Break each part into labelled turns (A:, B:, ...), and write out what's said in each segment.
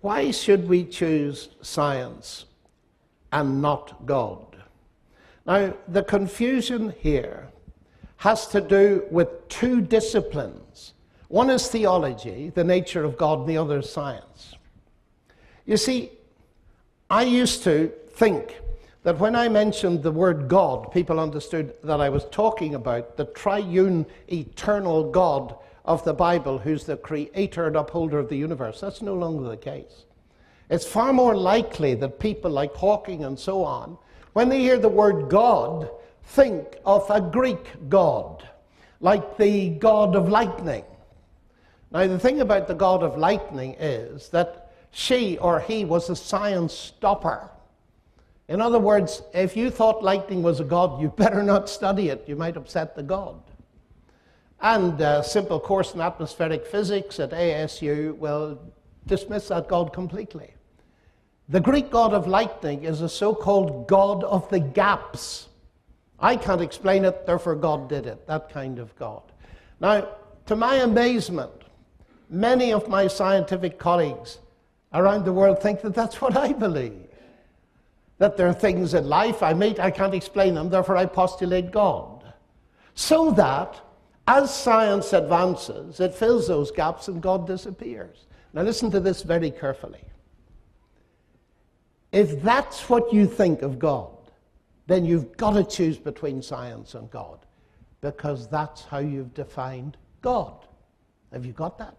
A: Why should we choose science and not God? Now, the confusion here has to do with two disciplines. One is theology, the nature of God, and the other is science. You see, I used to think that when I mentioned the word God, people understood that I was talking about the triune, eternal God of the Bible, who's the creator and upholder of the universe. That's no longer the case. It's far more likely that people like Hawking and so on, when they hear the word God, think of a Greek god, like the god of lightning. Now, the thing about the god of lightning is that she or he was a science stopper. In other words, if you thought lightning was a god, you better not study it. You might upset the god. And a simple course in atmospheric physics at ASU will dismiss that god completely. The Greek god of lightning is a so-called god of the gaps. I can't explain it, therefore God did it, that kind of God. Now, to my amazement, many of my scientific colleagues around the world think that that's what I believe. That there are things in life I meet, I can't explain them, therefore I postulate God. So that, as science advances, it fills those gaps and God disappears. Now listen to this very carefully. If that's what you think of God, then you've got to choose between science and God, because that's how you've defined God. Have you got that?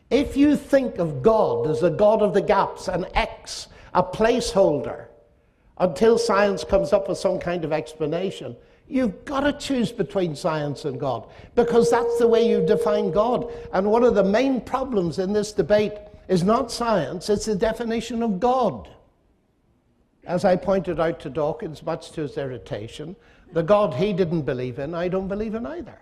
A: If you think of God as a God of the gaps, an X, a placeholder, until science comes up with some kind of explanation, you've got to choose between science and God, because that's the way you define God. And one of the main problems in this debate is not science, it's the definition of God. As I pointed out to Dawkins, much to his irritation, the God he didn't believe in, I don't believe in either.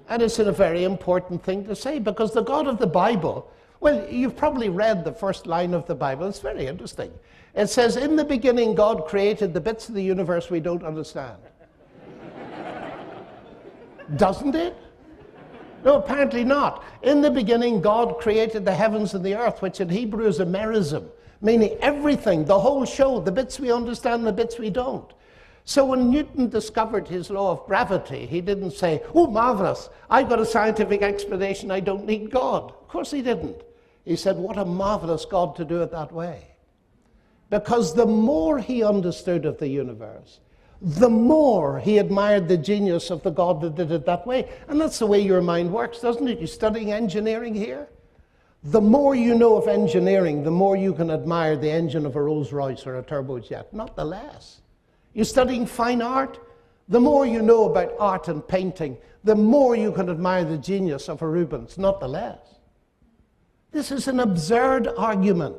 A: And it's a very important thing to say, because the God of the Bible, well, you've probably read the first line of the Bible. It's very interesting. It says, in the beginning, God created the bits of the universe we don't understand. Doesn't it? No, apparently not. In the beginning, God created the heavens and the earth, which in Hebrew is a merism, meaning everything, the whole show, the bits we understand, the bits we don't. So when Newton discovered his law of gravity, he didn't say, oh, marvelous, I've got a scientific explanation, I don't need God. Of course he didn't. He said, what a marvelous God to do it that way. Because the more he understood of the universe, the more he admired the genius of the God that did it that way. And that's the way your mind works, doesn't it? You're studying engineering here. The more you know of engineering, the more you can admire the engine of a Rolls Royce or a turbojet, not the less. You're studying fine art, the more you know about art and painting, the more you can admire the genius of a Rubens, not the less. This is an absurd argument.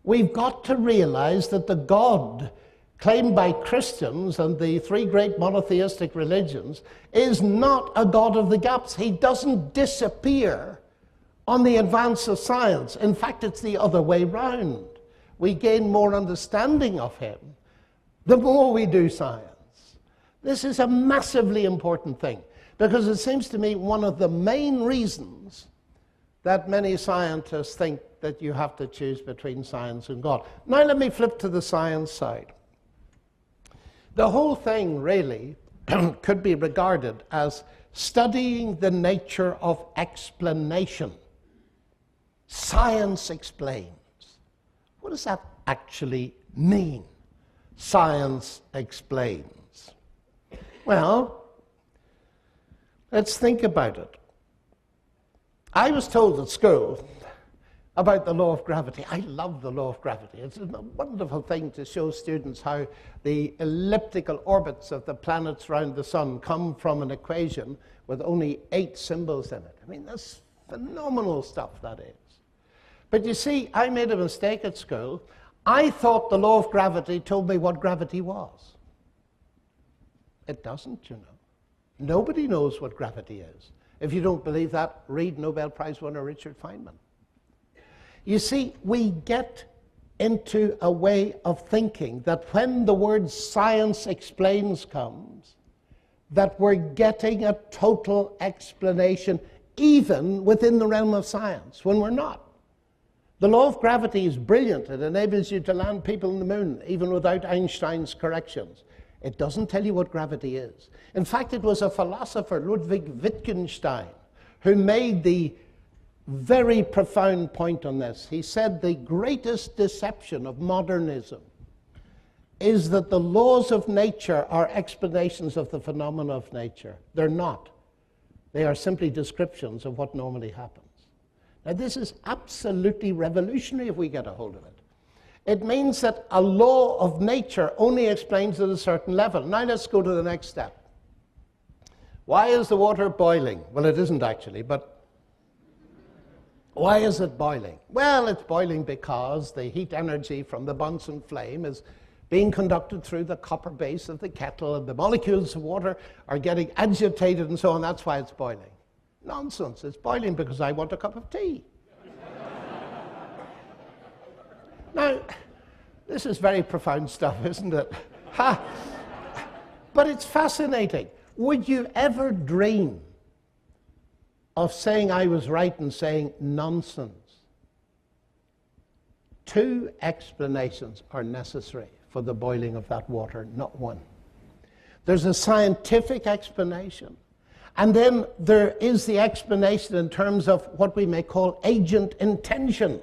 A: We've got to realize that the God claimed by Christians and the three great monotheistic religions is not a God of the gaps. He doesn't disappear on the advance of science. In fact, it's the other way round. We gain more understanding of him the more we do science. This is a massively important thing, because it seems to me one of the main reasons that many scientists think that you have to choose between science and God. Now let me flip to the science side. The whole thing really could be regarded as studying the nature of explanation. Science explains. What does that actually mean? Science explains. Well, let's think about it. I was told at school about the law of gravity. I love the law of gravity. It's a wonderful thing to show students how the elliptical orbits of the planets around the sun come from an equation with only 8 symbols in it. I mean, that's phenomenal stuff, that is. But you see, I made a mistake at school. I thought the law of gravity told me what gravity was. It doesn't, you know. Nobody knows what gravity is. If you don't believe that, read Nobel Prize winner Richard Feynman. You see, we get into a way of thinking that when the word science explains comes, that we're getting a total explanation even within the realm of science, when we're not. The law of gravity is brilliant. It enables you to land people on the moon, even without Einstein's corrections. It doesn't tell you what gravity is. In fact, it was a philosopher, Ludwig Wittgenstein, who made the very profound point on this. He said the greatest deception of modernism is that the laws of nature are explanations of the phenomena of nature. They're not. They are simply descriptions of what normally happens. Now, this is absolutely revolutionary if we get a hold of it. It means that a law of nature only explains at a certain level. Now let's go to the next step. Why is the water boiling? Well, it isn't actually, but why is it boiling? Well, it's boiling because the heat energy from the Bunsen flame is being conducted through the copper base of the kettle, and the molecules of water are getting agitated and so on. That's why it's boiling. Nonsense. It's boiling because I want a cup of tea. Now, this is very profound stuff, isn't it? Ha! But it's fascinating. Would you ever dream of saying I was right and saying nonsense? Two explanations are necessary for the boiling of that water, not one. There's a scientific explanation, and then there is the explanation in terms of what we may call agent intention.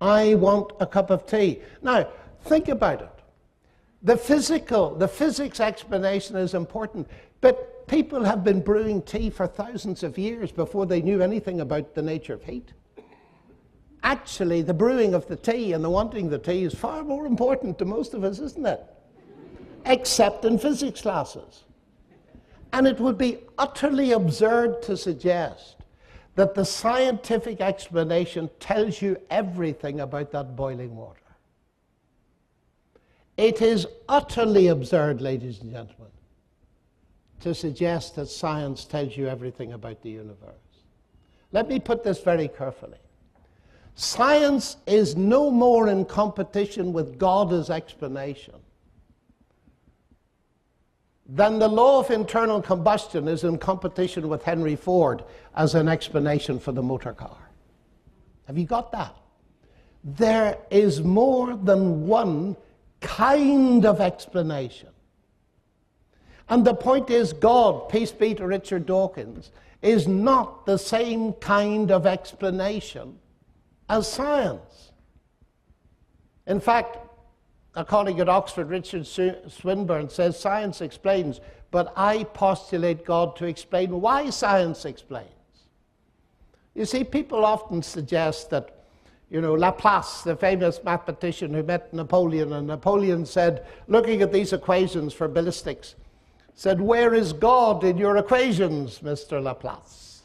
A: I want a cup of tea. Now, think about it. The physics explanation is important, but people have been brewing tea for thousands of years before they knew anything about the nature of heat. Actually, the brewing of the tea and the wanting the tea is far more important to most of us, isn't it? Except in physics classes. And it would be utterly absurd to suggest that the scientific explanation tells you everything about that boiling water. It is utterly absurd, ladies and gentlemen, to suggest that science tells you everything about the universe. Let me put this very carefully. Science is no more in competition with God as explanation than the law of internal combustion is in competition with Henry Ford as an explanation for the motor car. Have you got that? There is more than one kind of explanation. And the point is, God, peace be to Richard Dawkins, is not the same kind of explanation as science. In fact, a colleague at Oxford, Richard Swinburne, says science explains, but I postulate God to explain why science explains. You see, people often suggest that, Laplace, the famous mathematician who met Napoleon, and Napoleon said, looking at these equations for ballistics, said, "Where is God in your equations, Mr. Laplace?"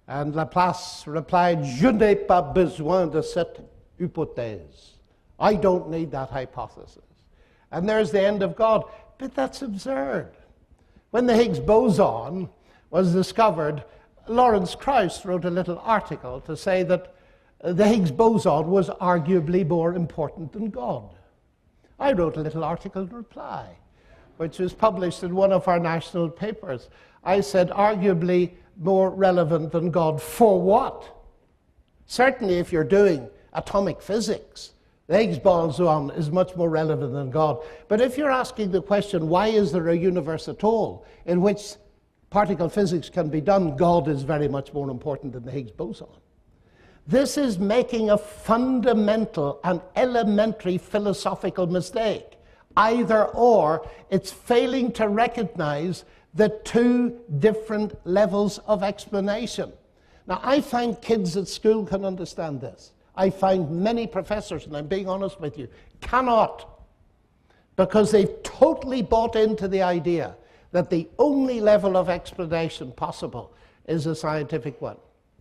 A: And Laplace replied, "Je n'ai pas besoin de cette hypothèse." I don't need that hypothesis. And there's the end of God. But that's absurd. When the Higgs boson was discovered, Lawrence Krauss wrote a little article to say that the Higgs boson was arguably more important than God. I wrote a little article in reply, which was published in one of our national papers. I said, arguably more relevant than God for what? Certainly if you're doing atomic physics, the Higgs boson is much more relevant than God. But if you're asking the question, why is there a universe at all in which particle physics can be done, God is very much more important than the Higgs boson. This is making a fundamental and elementary philosophical mistake. Either or, it's failing to recognize the two different levels of explanation. Now, I find kids at school can understand this. I find many professors, and I'm being honest with you, cannot, because they've totally bought into the idea that the only level of explanation possible is a scientific one.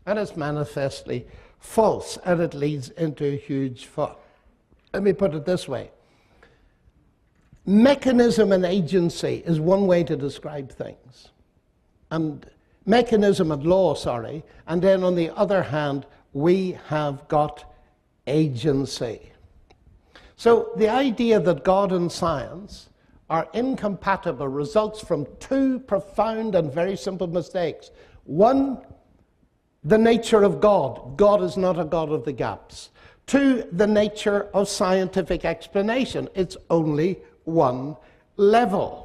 A: And it's manifestly false, and it leads into a huge fault. Let me put it this way. Mechanism and agency is one way to describe things. And mechanism and law, and then on the other hand, we have got agency. So the idea that God and science are incompatible results from two profound and very simple mistakes. One, the nature of God. God is not a God of the gaps. 2, the nature of scientific explanation. It's only one level.